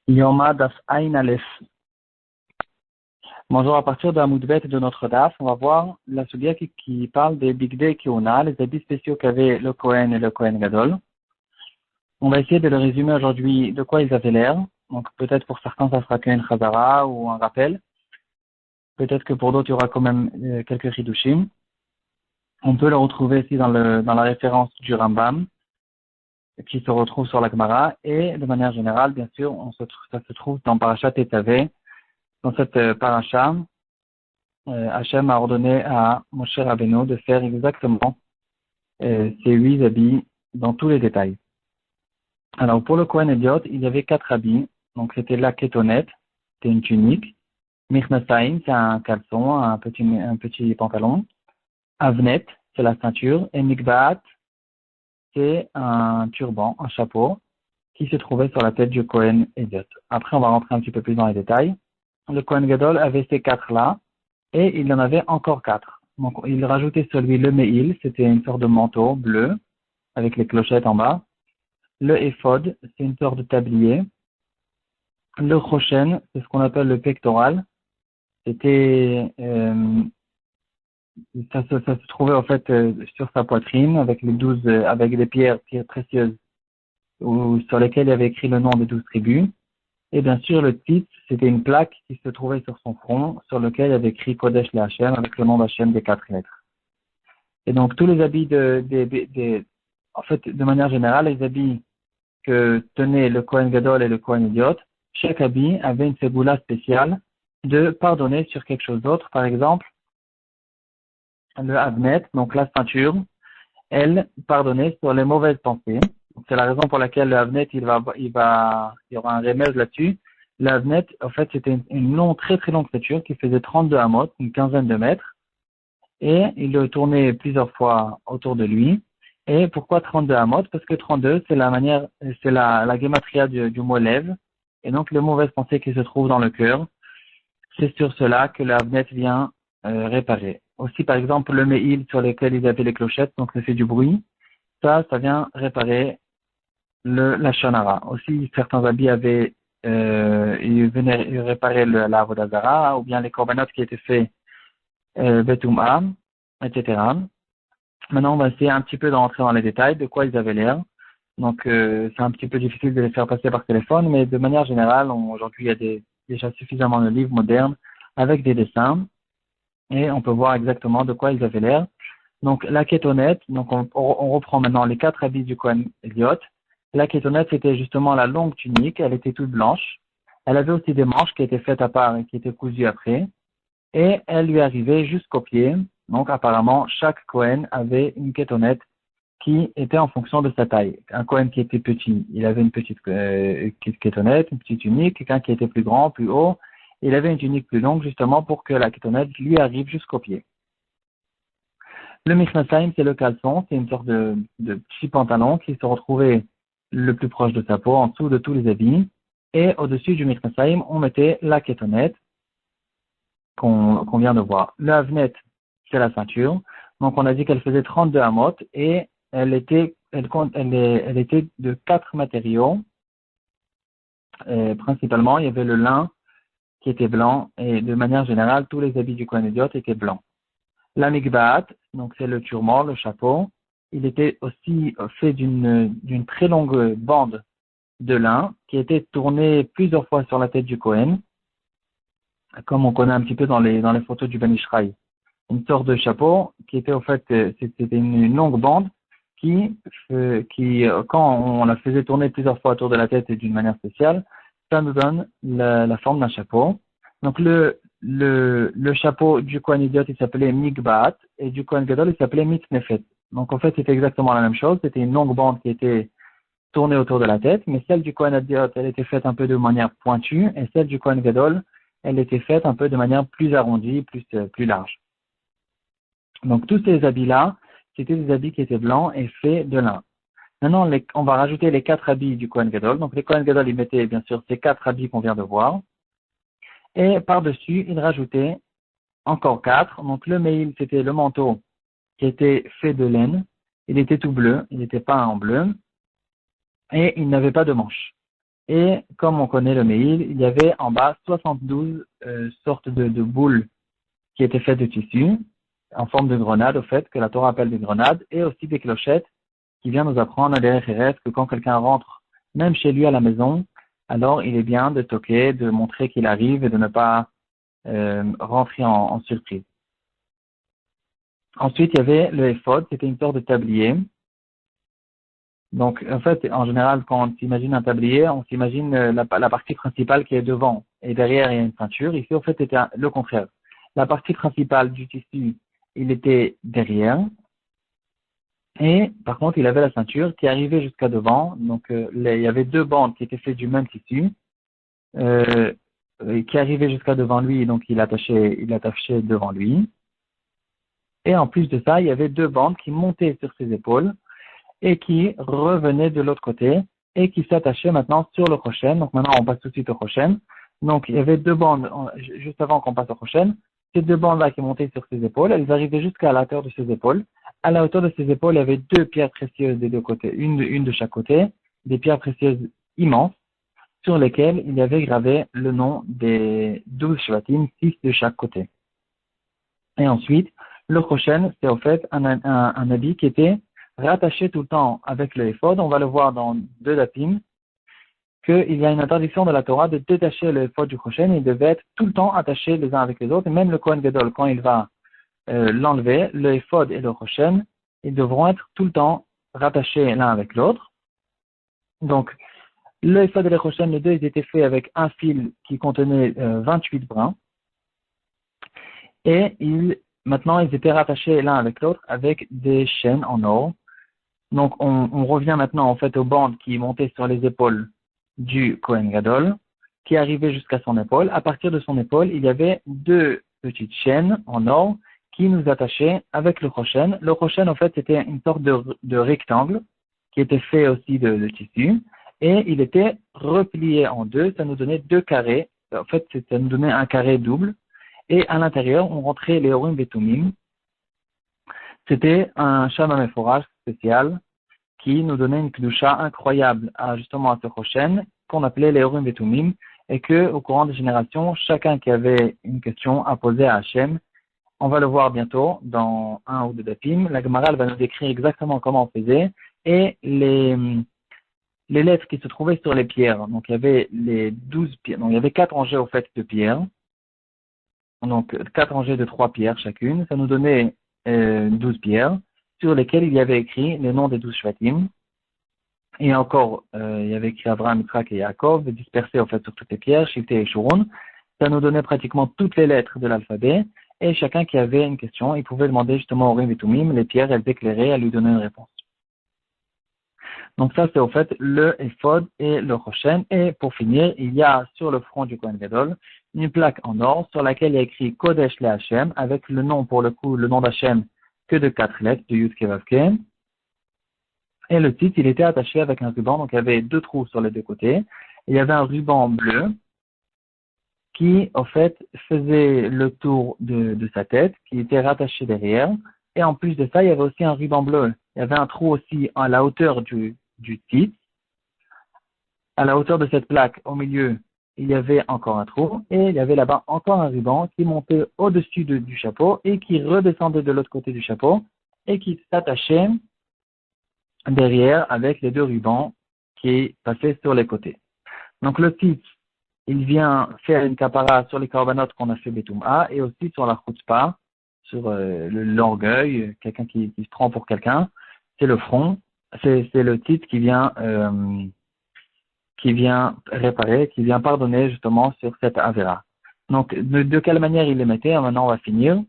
Yoma Daf Ain Aleph. Bonjour, à partir de la Moudbet de notre Daf, on va voir la Sugia qui parle des Bigdei Kiona, les habits spéciaux qu'avaient le Kohen et le Kohen Gadol. On va essayer de le résumer aujourd'hui de quoi ils avaient l'air. Donc peut-être pour certains ça sera qu'une Chazara ou un rappel. Peut-être que pour d'autres il y aura quand même quelques Hidushim. On peut le retrouver ici dans la référence du Rambam qui se retrouve sur la Gemara et de manière générale, bien sûr, ça se trouve dans Parashat Tetzaveh. Dans cette paracha, Hachem a ordonné à Moshe Rabbeinu de faire exactement ces 8 habits dans tous les détails. Alors pour le Kohen Ediot, il y avait 4 habits. Donc c'était la Ketonet, c'était une tunique. Mirnasaim, c'est un caleçon, un petit pantalon. Avnet, c'est la ceinture. Et Mikbaat, c'est un turban, un chapeau, qui se trouvait sur la tête du Kohen Ediot. Après, on va rentrer un petit peu plus dans les détails. Le Kohen Gadol avait ces 4-là, et il en avait encore 4. Donc, il rajoutait sur lui le Me'il, c'était une sorte de manteau bleu, avec les clochettes en bas. Le Ephod, c'est une sorte de tablier. Le Choshen, c'est ce qu'on appelle le pectoral. C'était, ça se trouvait en fait sur sa poitrine, avec avec des pierres précieuses, sur lesquelles il y avait écrit le nom des 12 tribus. Et bien sûr, le titre, c'était une plaque qui se trouvait sur son front, sur lequel il y avait écrit Kodesh le Hashem, avec le nom d'Hashem des 4 lettres. Et donc, tous les habits en fait, de manière générale, les habits que tenaient le Kohen Gadol et le Kohen Ediot, chaque habit avait une ségoula spéciale de pardonner sur quelque chose d'autre. Par exemple, le Avnet, donc la ceinture, elle pardonnait sur les mauvaises pensées. C'est la raison pour laquelle le Avnet, il y aura un remède là-dessus. Le Avnet, en fait, c'était une très très longue ceinture qui faisait 32 amot, une quinzaine de mètres, et il le tournait plusieurs fois autour de lui. Et pourquoi 32 amot? Parce que 32, c'est la gematria du mot lève, et donc les mauvaises pensées qui se trouvent dans le cœur. C'est sur cela que le Avnet vient réparer. Aussi, par exemple, le Me'il sur lequel ils avaient les clochettes, donc ça fait du bruit, ça vient réparer la Shonara. Aussi, certains habits ils venaient réparer la Avodazara, ou bien les corbanotes qui étaient faits Betum'a, etc. Maintenant, on va essayer un petit peu de rentrer dans les détails de quoi ils avaient l'air. Donc, c'est un petit peu difficile de les faire passer par téléphone, mais de manière générale, aujourd'hui, il y a déjà suffisamment de livres modernes avec des dessins, et on peut voir exactement de quoi ils avaient l'air. Donc, la kétonette, donc on reprend maintenant les 4 habits du Kohen Ediot. La kétonette, c'était justement la longue tunique, elle était toute blanche. Elle avait aussi des manches qui étaient faites à part et qui étaient cousues après. Et elle lui arrivait jusqu'aux pieds. Donc, apparemment, chaque Kohen avait une kétonette qui était en fonction de sa taille. Un Kohen qui était petit, il avait une petite kétonette, une petite tunique. Quelqu'un qui était plus grand, plus haut, il avait une tunique plus longue justement pour que la kétonette lui arrive jusqu'aux pieds. Le Michnasayim, c'est le caleçon, c'est une sorte de petit pantalon qui se retrouvait le plus proche de sa peau, en dessous de tous les habits. Et au-dessus du Michnasayim, on mettait la kétonette qu'on vient de voir. Le Havnet, c'est la ceinture. Donc on a dit qu'elle faisait 32 amot et elle était de 4 matériaux. Principalement, il y avait le lin qui était blanc et de manière générale, tous les habits du Kohen Ediot étaient blancs. La mikbaat, donc c'est le turban, le chapeau, il était aussi fait d'une très longue bande de lin qui était tournée plusieurs fois sur la tête du Kohen, comme on connaît un petit peu dans les photos du Ben Ishraï. Une sorte de chapeau qui était en fait, c'était une longue bande qui, quand on la faisait tourner plusieurs fois autour de la tête et d'une manière spéciale, ça nous donne la forme d'un chapeau. Donc le chapeau du Kohen Ediot, il s'appelait Mikbaat, et du Kohen Gadol, il s'appelait Mitznefet. Donc en fait, c'était exactement la même chose. C'était une longue bande qui était tournée autour de la tête, mais celle du Kohen Ediot, elle était faite un peu de manière pointue, et celle du Kohen Gadol, elle était faite un peu de manière plus arrondie, plus large. Donc tous ces habits-là, c'était des habits qui étaient blancs et faits de lin. Maintenant, on va rajouter les 4 habits du Kohen Gadol. Donc les Kohen Gadol, ils mettaient bien sûr ces 4 habits qu'on vient de voir. Et par-dessus, il rajoutait encore 4. Donc le Me'il, c'était le manteau qui était fait de laine. Il était tout bleu, il était peint en bleu. Et il n'avait pas de manches. Et comme on connaît le Meil, il y avait en bas 72 sortes de boules qui étaient faites de tissu, en forme de grenade, au fait, que la Torah appelle des grenades, et aussi des clochettes, qui vient nous apprendre à derrière que quand quelqu'un rentre, même chez lui à la maison, alors il est bien de toquer, de montrer qu'il arrive et de ne pas rentrer en surprise. Ensuite, il y avait le éphod, c'était une sorte de tablier. Donc, en fait, en général, quand on s'imagine un tablier, on s'imagine la partie principale qui est devant et derrière, il y a une ceinture. Ici, en fait, c'était le contraire. La partie principale du tissu, il était derrière. Et par contre, il avait la ceinture qui arrivait jusqu'à devant. Donc, il y avait deux bandes qui étaient faites du même tissu, qui arrivaient jusqu'à devant lui. Donc, il attachait devant lui. Et en plus de ça, il y avait deux bandes qui montaient sur ses épaules et qui revenaient de l'autre côté et qui s'attachaient maintenant sur le Rochen. Donc maintenant, on passe tout de suite au Rochen. Donc, il y avait deux bandes, juste avant qu'on passe au Rochen. Ces deux bandes-là qui montaient sur ses épaules, elles arrivaient jusqu'à la hauteur de ses épaules. À la hauteur de ses épaules, il y avait deux pierres précieuses des deux côtés, une de chaque côté, des pierres précieuses immenses, sur lesquelles il y avait gravé le nom des 12 Shvatim, 6 de chaque côté. Et ensuite, le Rochen, c'est au fait un habit qui était rattaché tout le temps avec le éphod. On va le voir dans deux dapim, qu'il y a une interdiction de la Torah de détacher le éphod du Rochen. Il devait être tout le temps attaché les uns avec les autres. Et même le Kohen Gadol, quand il va l'enlever, le éphod et le Rochen, ils devront être tout le temps rattachés l'un avec l'autre. Donc, le éphod et le Rochen, les deux, ils étaient faits avec un fil qui contenait 28 brins. Et maintenant, ils étaient rattachés l'un avec l'autre avec des chaînes en or. Donc, on revient maintenant, en fait, aux bandes qui montaient sur les épaules du Kohen Gadol, qui arrivaient jusqu'à son épaule. À partir de son épaule, il y avait deux petites chaînes en or qui nous attachaient avec le Rochen. Le Rochen, en fait, c'était une sorte de rectangle qui était fait aussi de tissu. Et il était replié en deux. Ça nous donnait deux carrés. En fait, ça nous donnait un carré double. Et à l'intérieur, on rentrait les Urim et Tumim. C'était un Shama Meforach spécial qui nous donnait une kedusha incroyable justement à ce Rochen, qu'on appelait les Urim et Tumim, et que, au courant des générations, chacun qui avait une question à poser à Hachem, on va le voir bientôt dans un ou deux dapim, la Gemara va nous décrire exactement comment on faisait, et les lettres qui se trouvaient sur les pierres. Donc, il y avait les 12 pierres, donc il y avait 4 rangées au fait de pierres, donc 4 rangées de 3 pierres chacune, ça nous donnait 12 pierres, sur lesquelles il y avait écrit les noms des 12 Shvatim. Et encore, il y avait écrit Abraham, Yitzhak et Yaakov, dispersés en fait sur toutes les pierres, Shifté et Shurun. Ça nous donnait pratiquement toutes les lettres de l'alphabet. Et chacun qui avait une question, il pouvait demander justement au Urim et Tumim, les pierres, elles éclairaient, elles lui donnaient une réponse. Donc ça, c'est au fait le Ephod et le Rochen. Et pour finir, il y a sur le front du Kohen Gadol une plaque en or sur laquelle il y a écrit Kodesh le Hashem, avec le nom, pour le coup, le nom d'Hashem que de 4 lettres, de Yud Kei Vav Kei. Et le titre, il était attaché avec un ruban, donc il y avait 2 trous sur les 2 côtés. Et il y avait un ruban bleu qui, au fait, faisait le tour de sa tête, qui était rattaché derrière. Et en plus de ça, il y avait aussi un ruban bleu. Il y avait un trou aussi à la hauteur du titre. À la hauteur de cette plaque, au milieu, il y avait encore un trou. Et il y avait là-bas encore un ruban qui montait au-dessus du chapeau et qui redescendait de l'autre côté du chapeau et qui s'attachait derrière avec les 2 rubans qui passaient sur les côtés. Donc le titre, il vient faire une kapara sur les corbanotes qu'on a fait Betouma et aussi sur la chutzpah, sur l'orgueil, quelqu'un qui se prend pour quelqu'un. C'est le front, c'est le titre qui vient réparer, qui vient pardonner justement sur cette avéra. Donc de quelle manière il les mettait, maintenant on va finir.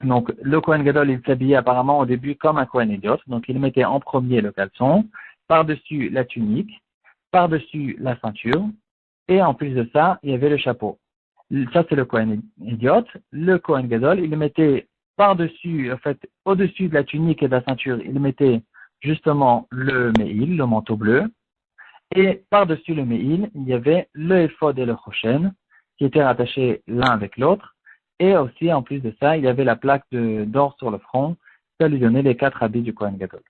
Donc, le Kohen Gadol, il s'habillait apparemment au début comme un Kohen Idiot. Donc, il mettait en premier le caleçon, par-dessus la tunique, par-dessus la ceinture, et en plus de ça, il y avait le chapeau. Ça, c'est le Kohen Idiot. Le Kohen Gadol, il mettait par-dessus, en fait, au-dessus de la tunique et de la ceinture, il mettait justement le Meil, le manteau bleu, et par-dessus le Meil, il y avait le Ephod et le Rochen, qui étaient rattachés l'un avec l'autre. Et aussi, en plus de ça, il y avait la plaque d'or sur le front. Ça lui donnait les 4 habits du Kohen Gadol.